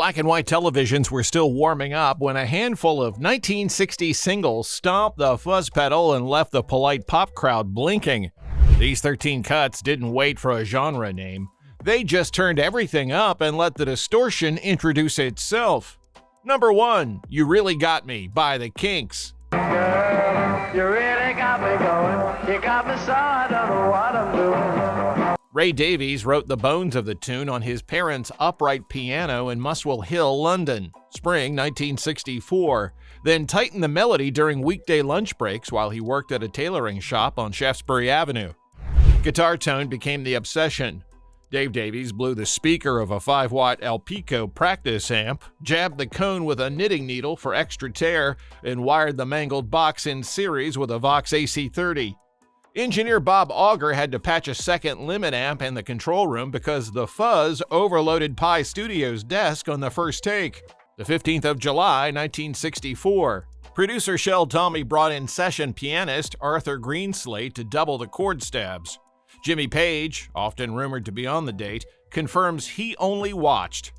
Black and white televisions were still warming up when a handful of 1960 singles stomped the fuzz pedal and left the polite pop crowd blinking. These 13 cuts didn't wait for a genre name. They just turned everything up and let the distortion introduce itself. Number 1, You Really Got Me by the Kinks. Girl, you really got me going. You got me so I don't know what I'm doing. Ray Davies wrote the bones of the tune on his parents' upright piano in Muswell Hill, London, spring 1964, then tightened the melody during weekday lunch breaks while he worked at a tailoring shop on Shaftesbury Avenue. Guitar tone became the obsession. Dave Davies blew the speaker of a 5-watt Alpico practice amp, jabbed the cone with a knitting needle for extra tear, and wired the mangled box in series with a Vox AC30. Engineer Bob Auger had to patch a second limit amp in the control room because the fuzz overloaded Pi Studio's desk on the first take. The 15th of July, 1964. Producer Shell Tommy brought in session pianist Arthur Greenslade to double the chord stabs. Jimmy Page, often rumored to be on the date, confirms he only watched.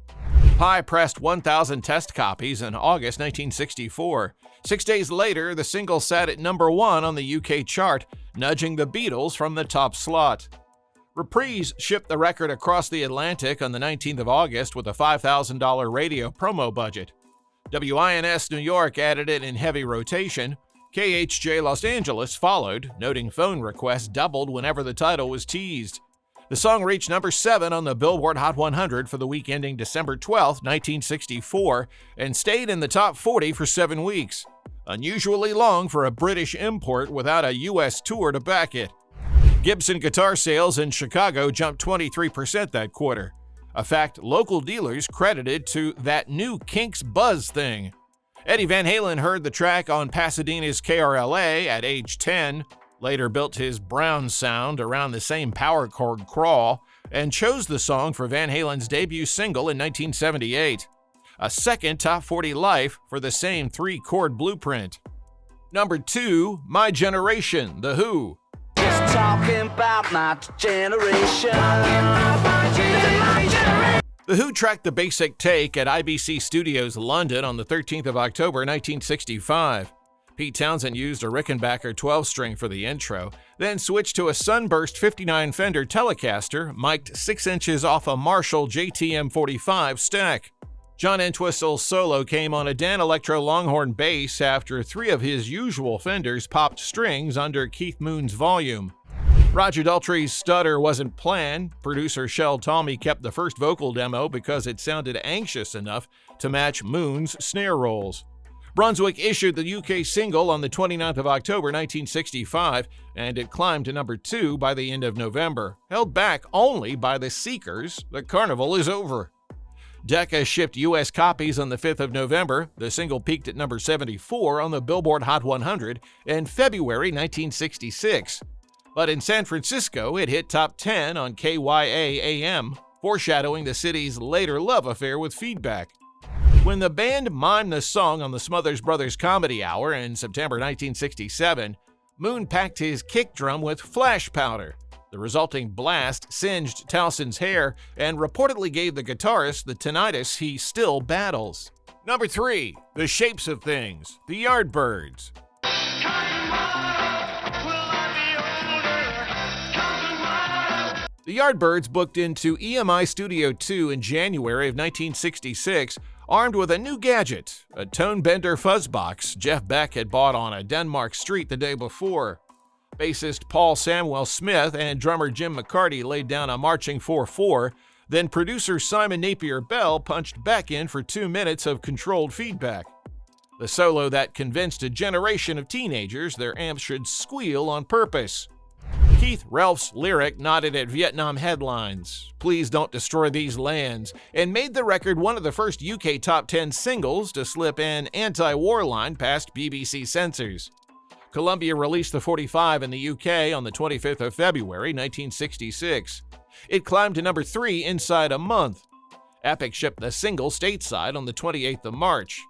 Pi pressed 1,000 test copies in August 1964. 6 days later, the single sat at number 1 on the UK chart, nudging the Beatles from the top slot. Reprise shipped the record across the Atlantic on the 19th of August with a $5,000 radio promo budget. WINS New York added it in heavy rotation. KHJ Los Angeles followed, noting phone requests doubled whenever the title was teased. The song reached number 7 on the Billboard Hot 100 for the week ending December 12, 1964, and stayed in the top 40 for 7 weeks. Unusually long for a British import without a U.S. tour to back it. Gibson guitar sales in Chicago jumped 23% that quarter, a fact local dealers credited to that new Kinks buzz thing. Eddie Van Halen heard the track on Pasadena's KRLA at age 10, later built his Brown sound around the same power chord crawl, and chose the song for Van Halen's debut single in 1978. A second top 40 life for the same 3-chord blueprint. Number 2, My Generation, The Who. Just talking about my generation. The Who tracked the basic take at IBC Studios London on the 13th of October 1965. Pete Townsend used a Rickenbacker 12-string for the intro, then switched to a Sunburst 59 Fender Telecaster, mic'd 6 inches off a Marshall JTM 45 stack. John Entwistle's solo came on a Dan Electro Longhorn bass after 3 of his usual Fenders popped strings under Keith Moon's volume. Roger Daltrey's stutter wasn't planned. Producer Shell Tommy kept the first vocal demo because it sounded anxious enough to match Moon's snare rolls. Brunswick issued the UK single on the 29th of October 1965, and it climbed to number 2 by the end of November, held back only by the Seekers. The carnival is over. Decca shipped U.S. copies on the 5th of November. The single peaked at number 74 on the Billboard Hot 100 in February 1966. But in San Francisco, it hit top 10 on KYA-AM, foreshadowing the city's later love affair with Feedback. When the band mimed the song on the Smothers Brothers Comedy Hour in September 1967, Moon packed his kick drum with flash powder. The resulting blast singed Townsend's hair and reportedly gave the guitarist the tinnitus he still battles. Number 3, The Shapes of Things, The Yardbirds. The Yardbirds booked into EMI Studio 2 in January of 1966, armed with a new gadget, a tone-bender fuzz box Jeff Beck had bought on a Denmark street the day before. Bassist Paul Samwell Smith and drummer Jim McCarty laid down a marching 4/4, then producer Simon Napier Bell punched Beck in for 2 minutes of controlled feedback. The solo that convinced a generation of teenagers their amps should squeal on purpose. Keith Relf's lyric nodded at Vietnam headlines, "Please don't destroy these lands," and made the record one of the first UK top 10 singles to slip an anti-war line past BBC censors. Columbia released the 45 in the UK on the 25th of February 1966. It climbed to number 3 inside a month. Epic shipped the single stateside on the 28th of March.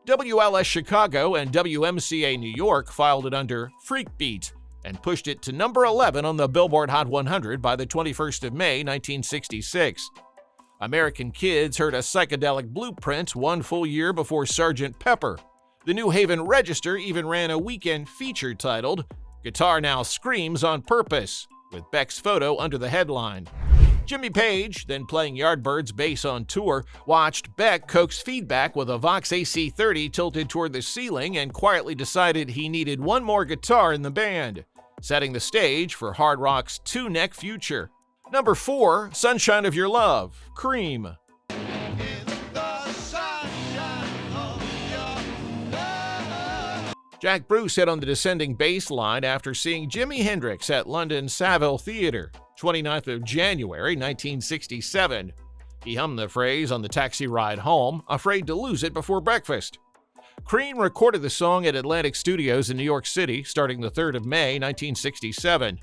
WLS Chicago and WMCA New York filed it under Freak Beat and pushed it to number 11 on the Billboard Hot 100 by the 21st of May 1966. American kids heard a psychedelic blueprint 1 full year before Sgt. Pepper. The New Haven Register even ran a weekend feature titled "Guitar Now Screams on Purpose," with Beck's photo under the headline. Jimmy Page, then playing Yardbirds bass on tour, watched Beck coax feedback with a Vox AC30 tilted toward the ceiling and quietly decided he needed one more guitar in the band, setting the stage for hard rock's two-neck future. Number 4, Sunshine of Your Love, Cream. Jack Bruce hit on the descending bass line after seeing Jimi Hendrix at London's Savile Theatre, 29th of January, 1967. He hummed the phrase on the taxi ride home, afraid to lose it before breakfast. Cream recorded the song at Atlantic Studios in New York City starting the 3rd of May, 1967.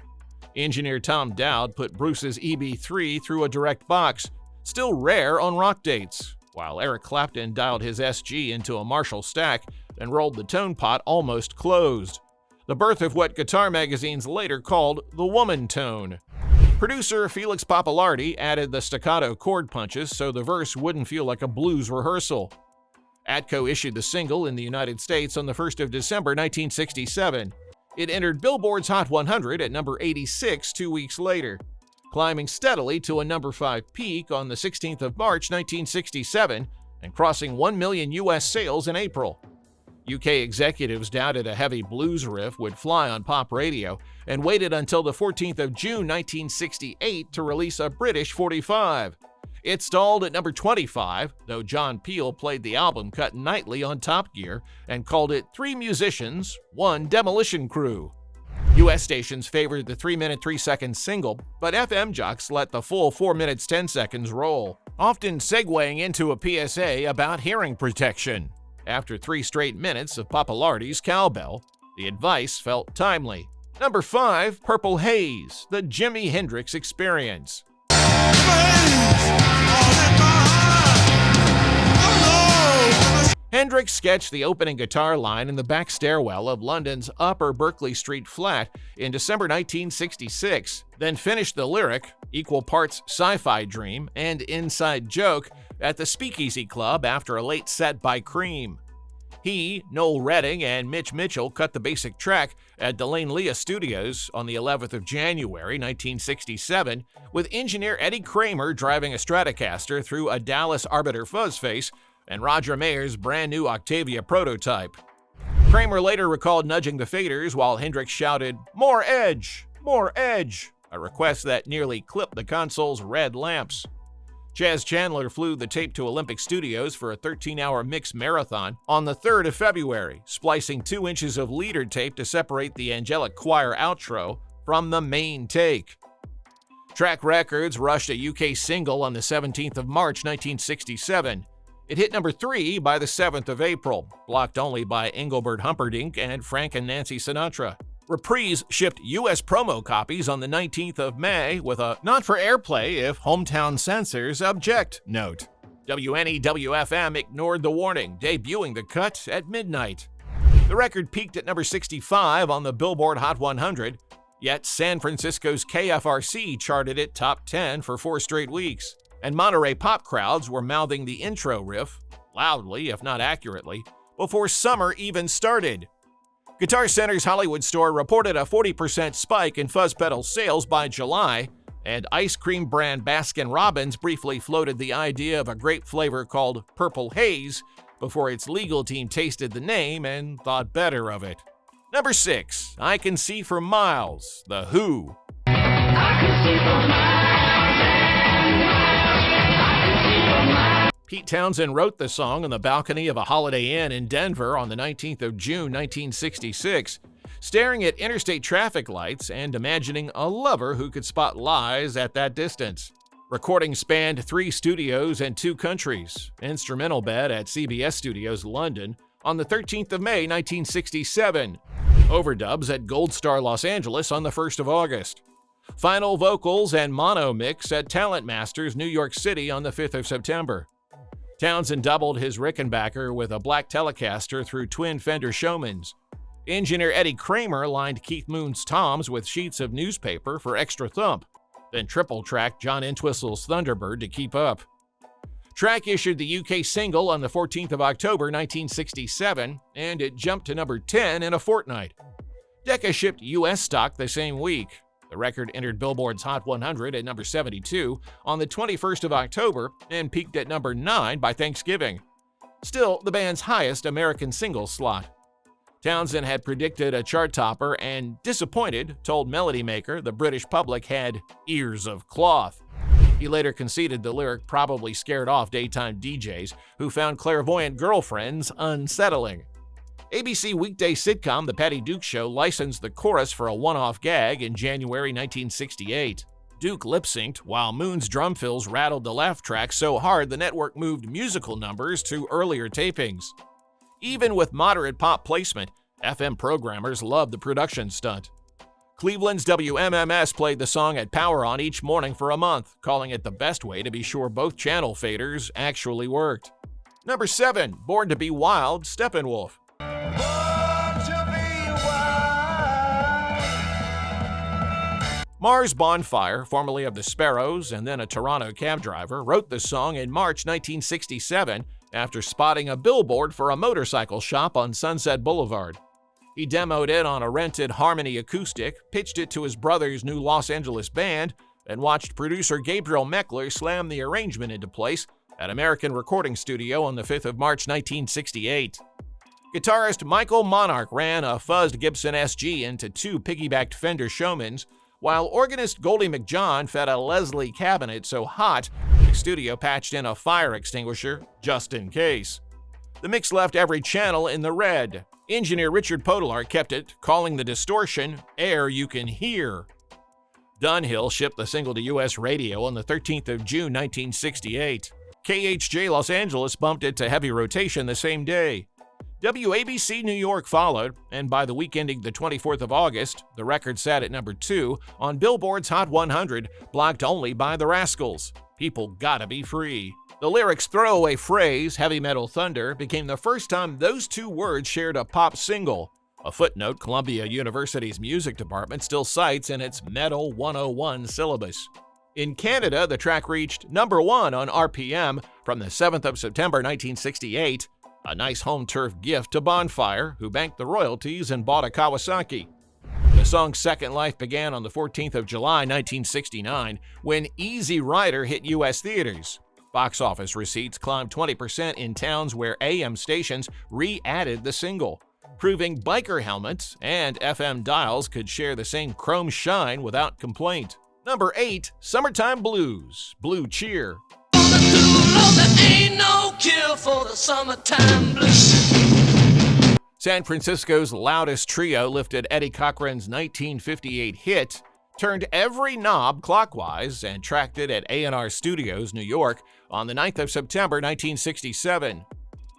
Engineer Tom Dowd put Bruce's EB3 through a direct box, still rare on rock dates, while Eric Clapton dialed his SG into a Marshall stack and rolled the tone pot almost closed. The birth of what guitar magazines later called the woman tone. Producer Felix Pappalardi added the staccato chord punches so the verse wouldn't feel like a blues rehearsal. Atco issued the single in the United States on the 1st of December 1967. It entered Billboard's Hot 100 at number 86 2 weeks later, climbing steadily to a number 5 peak on the 16th of March 1967 and crossing 1 million U.S. sales in April. UK executives doubted a heavy blues riff would fly on pop radio and waited until the 14th of June 1968 to release a British 45. It stalled at number 25, though John Peel played the album cut nightly on Top Gear and called it 3 musicians, 1 demolition crew. US stations favored the 3-minute 3-second single, but FM jocks let the full 4 minutes 10 seconds roll, often segueing into a PSA about hearing protection. After 3 straight minutes of Pappalardi's cowbell, the advice felt timely. Number 5, Purple Haze, the Jimi Hendrix Experience. Hendrix sketched the opening guitar line in the back stairwell of London's Upper Berkeley Street flat in December 1966, then finished the lyric, equal parts sci-fi dream and inside joke, at the Speakeasy Club after a late set by Cream. He, Noel Redding, and Mitch Mitchell cut the basic track at Delane Lea Studios on the 11th of January 1967, with engineer Eddie Kramer driving a Stratocaster through a Dallas Arbiter fuzz face and Roger Mayer's brand new Octavia prototype. Kramer later recalled nudging the faders while Hendrix shouted, "More edge! More edge!" a request that nearly clipped the console's red lamps. Chaz Chandler flew the tape to Olympic Studios for a 13-hour mix marathon on the 3rd of February, splicing 2 inches of leader tape to separate the Angelic Choir outro from the main take. Track Records rushed a UK single on the 17th of March 1967. It hit number 3 by the 7th of April, blocked only by Engelbert Humperdinck and Frank and Nancy Sinatra. Reprise shipped U.S. promo copies on the 19th of May with a "not for airplay if hometown censors object" note. WNEW-FM ignored the warning, debuting the cut at midnight. The record peaked at number 65 on the Billboard Hot 100, yet San Francisco's KFRC charted it top 10 for 4 straight weeks, and Monterey pop crowds were mouthing the intro riff, loudly if not accurately, before summer even started. Guitar Center's Hollywood store reported a 40% spike in fuzz pedal sales by July, and ice cream brand Baskin-Robbins briefly floated the idea of a grape flavor called Purple Haze before its legal team tasted the name and thought better of it. Number 6, I Can See for Miles, The Who. I can see for miles. Pete Townsend wrote the song on the balcony of a Holiday Inn in Denver on the 19th of June 1966, staring at interstate traffic lights and imagining a lover who could spot lies at that distance. Recording spanned 3 studios and 2 countries, instrumental bed at CBS Studios London on the 13th of May 1967, overdubs at Gold Star Los Angeles on the 1st of August. Final vocals and mono mix at Talent Masters New York City on the 5th of September. Townsend doubled his Rickenbacker with a black Telecaster through twin Fender Showmans. Engineer Eddie Kramer lined Keith Moon's toms with sheets of newspaper for extra thump, then triple-tracked John Entwistle's Thunderbird to keep up. Track issued the UK single on the 14th of October 1967, and it jumped to number 10 in a fortnight. Decca shipped US stock the same week. The record entered Billboard's Hot 100 at number 72 on the 21st of October and peaked at number 9 by Thanksgiving. Still the band's highest American singles slot. Townsend had predicted a chart topper and, disappointed, told Melody Maker the British public had ears of cloth. He later conceded the lyric probably scared off daytime DJs who found clairvoyant girlfriends unsettling. ABC weekday sitcom The Patty Duke Show licensed the chorus for a one-off gag in January 1968. Duke lip-synced while Moon's drum fills rattled the laugh track so hard the network moved musical numbers to earlier tapings. Even with moderate pop placement, FM programmers loved the production stunt. Cleveland's WMMS played the song at Power On each morning for a month, calling it the best way to be sure both channel faders actually worked. Number 7, Born to Be Wild, Steppenwolf. Mars Bonfire, formerly of the Sparrows and then a Toronto cab driver, wrote the song in March 1967 after spotting a billboard for a motorcycle shop on Sunset Boulevard. He demoed it on a rented Harmony acoustic, pitched it to his brother's new Los Angeles band, and watched producer Gabriel Meckler slam the arrangement into place at American Recording Studio on the 5th of March 1968. Guitarist Michael Monarch ran a fuzzed Gibson SG into 2 piggybacked Fender Showmans, while organist Goldie McJohn fed a Leslie cabinet so hot the studio patched in a fire extinguisher just in case. The mix left every channel in the red. Engineer Richard Podelar kept it, calling the distortion air you can hear. Dunhill shipped the single to U.S. radio on the 13th of June 1968. KHJ Los Angeles bumped it to heavy rotation the same day. WABC New York followed, and by the week ending the 24th of August, the record sat at number 2 on Billboard's Hot 100, blocked only by the Rascals. People gotta be free. The lyrics' throwaway phrase, Heavy Metal Thunder, became the first time those 2 words shared a pop single, a footnote Columbia University's music department still cites in its Metal 101 syllabus. In Canada, the track reached number 1 on RPM from the 7th of September 1968, a nice home turf gift to Bonfire, who banked the royalties and bought a Kawasaki. The song's second life began on the 14th of July 1969, when Easy Rider hit U.S. theaters. Box office receipts climbed 20% in towns where AM stations re-added the single, proving biker helmets and FM dials could share the same chrome shine without complaint. Number 8, Summertime Blues, Blue Cheer. San Francisco's loudest trio lifted Eddie Cochran's 1958 hit, turned every knob clockwise, and tracked it at A&R Studios, New York, on the 9th of September 1967.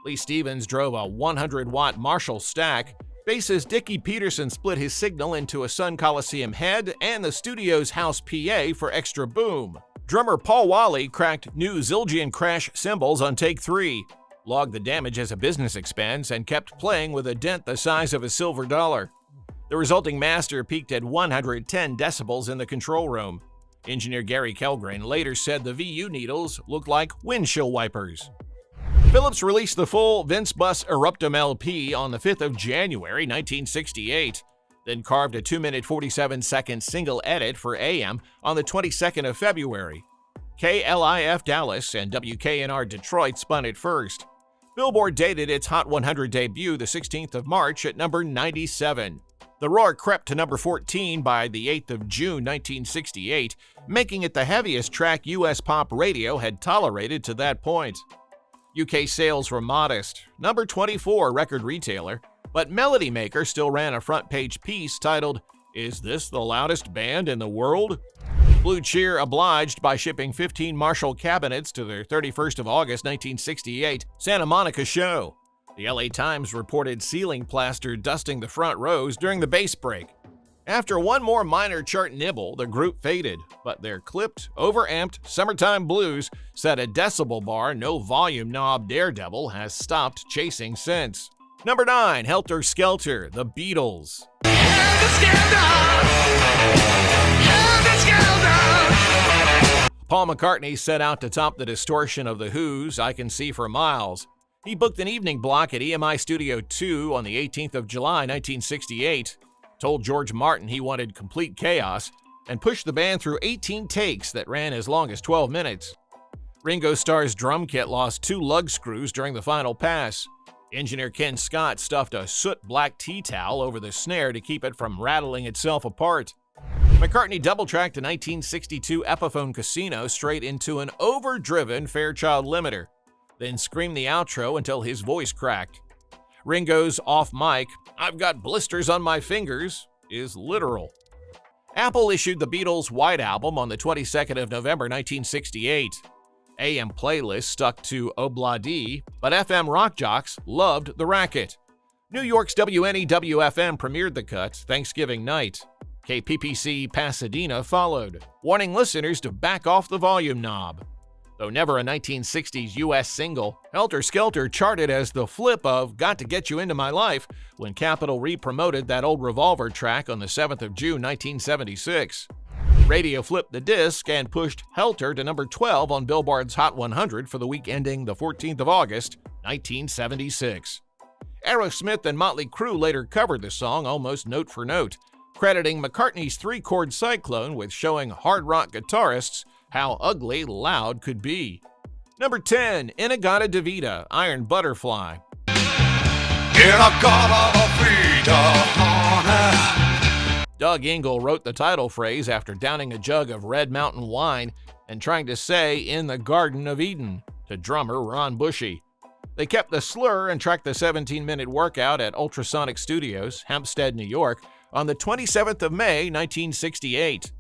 Lee Stevens drove a 100-watt Marshall stack. Bassist Dickie Peterson split his signal into a Sun Coliseum head and the studio's house PA for extra boom. Drummer Paul Wally cracked new Zildjian crash cymbals on take 3, logged the damage as a business expense, and kept playing with a dent the size of a silver dollar. The resulting master peaked at 110 decibels in the control room. Engineer Gary Kellgren later said the VU needles looked like windshield wipers. Philips released the full Vince Bus Eruptum LP on the 5th of January 1968, then carved a 2-minute 47-second single edit for AM on the 22nd of February. KLIF Dallas and WKNR Detroit spun it first. Billboard dated its Hot 100 debut the 16th of March at number 97. The Roar crept to number 14 by the 8th of June 1968, making it the heaviest track U.S. pop radio had tolerated to that point. UK sales were modest, number 24 record retailer, but Melody Maker still ran a front-page piece titled, "Is This the Loudest Band in the World?" Blue Cheer obliged by shipping 15 Marshall cabinets to their 31st of August 1968 Santa Monica show. The LA Times reported ceiling plaster dusting the front rows during the bass break. After one more minor chart nibble, the group faded, but their clipped, overamped Summertime Blues set a decibel bar no volume knob daredevil has stopped chasing since. Number 9, Helter Skelter, The Beatles. Paul McCartney set out to top the distortion of The Who's I Can See for Miles. He booked an evening block at EMI Studio 2 on the 18th of July, 1968, told George Martin he wanted complete chaos, and pushed the band through 18 takes that ran as long as 12 minutes. Ringo Starr's drum kit lost 2 lug screws during the final pass. Engineer Ken Scott stuffed a soot-black tea towel over the snare to keep it from rattling itself apart. McCartney double-tracked a 1962 Epiphone Casino straight into an overdriven Fairchild limiter, then screamed the outro until his voice cracked. Ringo's off-mic, "I've got blisters on my fingers," is literal. Apple issued the Beatles' White Album on the 22nd of November 1968. AM playlists stuck to Obladi, but FM rock jocks loved the racket. New York's WNEW-FM premiered the cut Thanksgiving night. KPPC Pasadena followed, warning listeners to back off the volume knob. Though never a 1960s U.S. single, Helter Skelter charted as the flip of Got to Get You Into My Life when Capitol re-promoted that old Revolver track on the 7th of June 1976. Radio flipped the disc and pushed Helter to number 12 on Billboard's Hot 100 for the week ending the 14th of August, 1976. Aerosmith and Motley Crue later covered the song almost note for note, crediting McCartney's 3-chord Cyclone with showing hard rock guitarists how ugly loud could be. Number 10, In-A-Gadda-Da-Vida, Iron Butterfly. Doug Ingle wrote the title phrase after downing a jug of Red Mountain wine and trying to say "in the Garden of Eden" to drummer Ron Bushy. They kept the slur and tracked the 17-minute workout at Ultrasonic Studios, Hempstead, New York, on the 27th of May, 1968.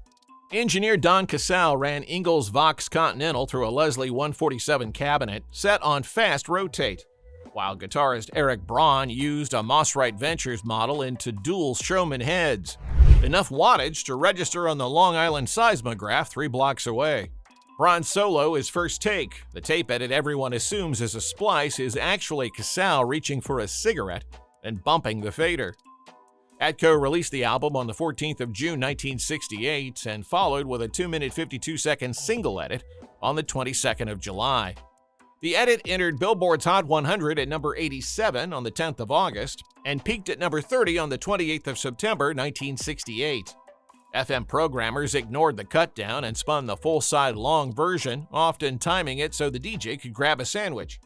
Engineer Don Casale ran Ingle's Vox Continental through a Leslie 147 cabinet set on fast rotate, while guitarist Eric Braun used a Moss-Wright Ventures model into dual Showman heads, enough wattage to register on the Long Island seismograph 3 blocks away. Braun's solo is first take. The tape edit everyone assumes is a splice is actually Casale reaching for a cigarette and bumping the fader. Atco released the album on the 14th of June 1968 and followed with a 2-minute 52-second single edit on the 22nd of July. The edit entered Billboard's Hot 100 at number 87 on the 10th of August and peaked at number 30 on the 28th of September 1968. FM programmers ignored the cut down and spun the full-side long version, often timing it so the DJ could grab a sandwich.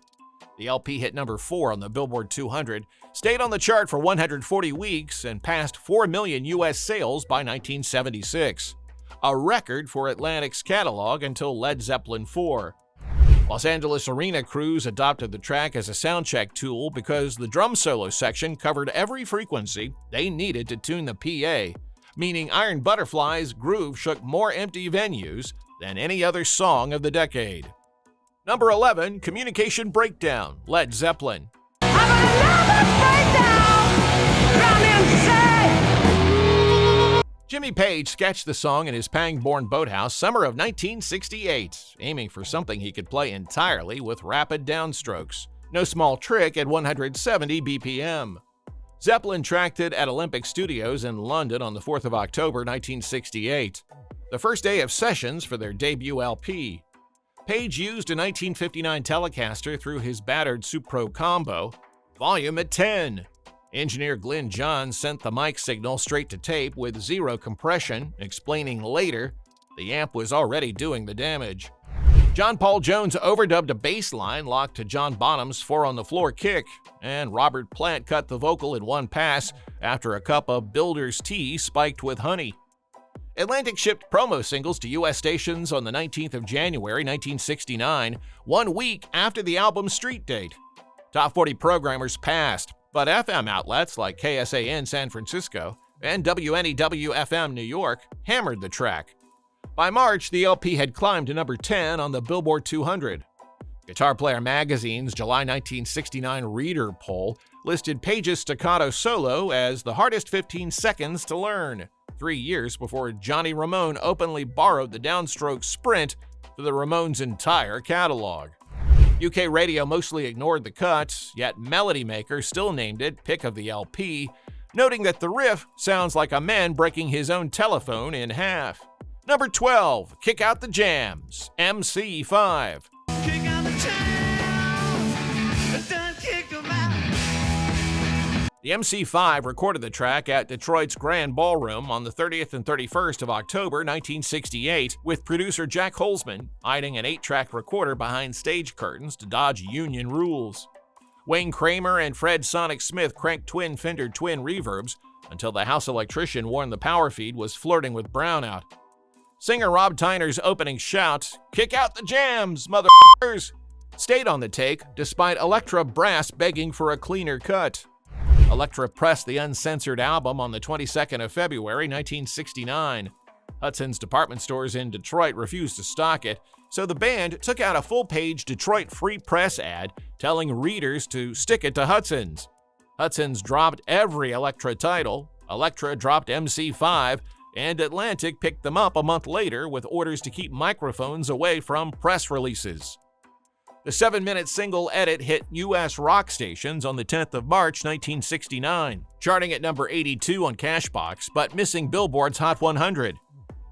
The LP hit number 4 on the Billboard 200, stayed on the chart for 140 weeks, and passed 4 million U.S. sales by 1976, a record for Atlantic's catalog until Led Zeppelin IV. Los Angeles arena crews adopted the track as a soundcheck tool because the drum solo section covered every frequency they needed to tune the PA, meaning Iron Butterfly's groove shook more empty venues than any other song of the decade. Number 11, Communication Breakdown, Led Zeppelin. Jimmy Page sketched the song in his Pangbourne boathouse summer of 1968, aiming for something he could play entirely with rapid downstrokes. No small trick at 170 BPM. Zeppelin tracked it at Olympic Studios in London on the 4th of October 1968, the first day of sessions for their debut LP. Page used a 1959 Telecaster through his battered Supro combo, volume at 10. Engineer Glenn Johns sent the mic signal straight to tape with 0 compression, explaining later the amp was already doing the damage. John Paul Jones overdubbed a bass line locked to John Bonham's 4-on-the-floor kick, and Robert Plant cut the vocal in one pass after a cup of Builder's tea spiked with honey. Atlantic shipped promo singles to U.S. stations on the 19th of January 1969, 1 week after the album's street date. Top 40 programmers passed, but FM outlets like KSAN San Francisco and WNEW-FM New York hammered the track. By March, the LP had climbed to number 10 on the Billboard 200. Guitar Player Magazine's July 1969 Reader poll listed Page's staccato solo as the hardest 15 seconds to learn, 3 years before Johnny Ramone openly borrowed the downstroke sprint for the Ramones' entire catalog. UK radio mostly ignored the cut, yet Melody Maker still named it Pick of the LP, noting that the riff sounds like a man breaking his own telephone in half. Number 12, Kick Out the Jams, MC5. Kick out the jams, done kick 'em out. The MC5 recorded the track at Detroit's Grand Ballroom on the 30th and 31st of October 1968, with producer Jack Holzman hiding an 8-track recorder behind stage curtains to dodge union rules. Wayne Kramer and Fred Sonic Smith cranked twin-fendered twin reverbs until the house electrician warned the power feed was flirting with brownout. Singer Rob Tyner's opening shout, "Kick out the jams, motherfuckers!" stayed on the take despite Elektra Brass begging for a cleaner cut. Elektra pressed the uncensored album on the 22nd of February 1969. Hudson's department stores in Detroit refused to stock it, so the band took out a full-page Detroit Free Press ad telling readers to stick it to Hudson's. Hudson's dropped every Elektra title, Elektra dropped MC5, and Atlantic picked them up a month later with orders to keep microphones away from press releases. The 7-minute single Edit hit U.S. rock stations on the 10th of March 1969, charting at number 82 on Cashbox, but missing Billboard's Hot 100.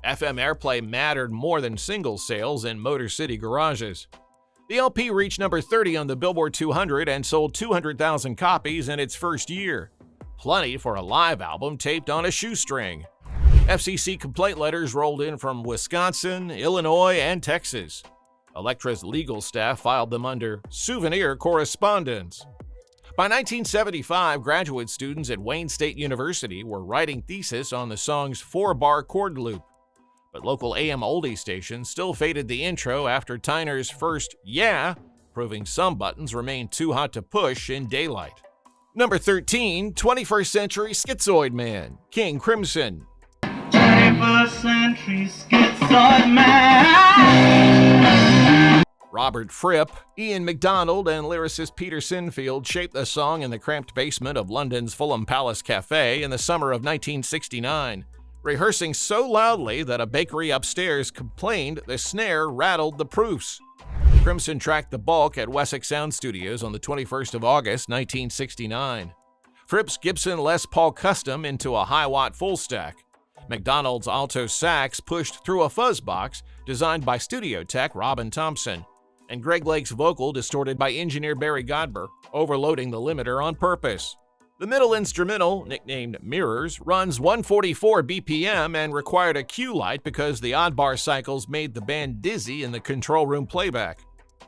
FM airplay mattered more than single sales in Motor City garages. The LP reached number 30 on the Billboard 200 and sold 200,000 copies in its first year. Plenty for a live album taped on a shoestring. FCC complaint letters rolled in from Wisconsin, Illinois, and Texas. Elektra's legal staff filed them under souvenir correspondence. By 1975, graduate students at Wayne State University were writing thesis on the song's 4-bar chord loop. But local AM oldie stations still faded the intro after Tyner's first "Yeah," proving some buttons remained too hot to push in daylight. Number 13, 21st Century Schizoid Man, King Crimson. 21st century schizoid man. Robert Fripp, Ian MacDonald, and lyricist Peter Sinfield shaped the song in the cramped basement of London's Fulham Palace Cafe in the summer of 1969, rehearsing so loudly that a bakery upstairs complained the snare rattled the proofs. Crimson tracked the bulk at Wessex Sound Studios on the 21st of August, 1969. Fripp's Gibson Les Paul Custom into a high-watt full stack. MacDonald's alto sax pushed through a fuzz box designed by studio tech Robin Thompson, and Greg Lake's vocal distorted by engineer Barry Godber, overloading the limiter on purpose. The middle instrumental, nicknamed Mirrors, runs 144 BPM and required a cue light because the odd bar cycles made the band dizzy in the control room playback.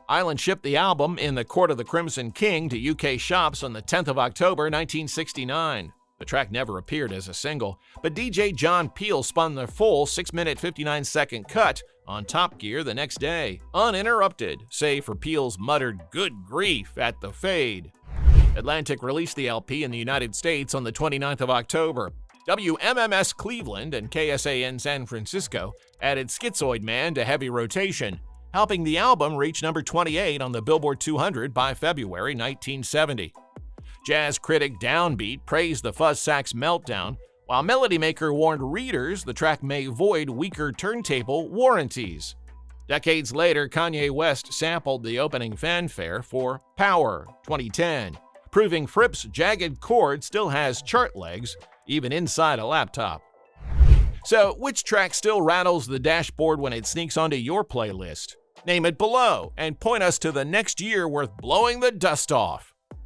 Island shipped the album In the Court of the Crimson King to UK shops on the 10th of October 1969. The track never appeared as a single, but DJ John Peel spun the full 6-minute 59-second cut on Top Gear the next day, uninterrupted, save for Peel's muttered "good grief" at the fade. Atlantic released the LP in the United States on the 29th of October. WMMS Cleveland and KSAN San Francisco added Schizoid Man to heavy rotation, helping the album reach number 28 on the Billboard 200 by February 1970. Jazz critic Downbeat praised the fuzz sax meltdown, while Melody Maker warned readers the track may void weaker turntable warranties. Decades later, Kanye West sampled the opening fanfare for Power 2010, proving Fripp's jagged chord still has chart legs, even inside a laptop. So, which track still rattles the dashboard when it sneaks onto your playlist? Name it below, and point us to the next year worth blowing the dust off.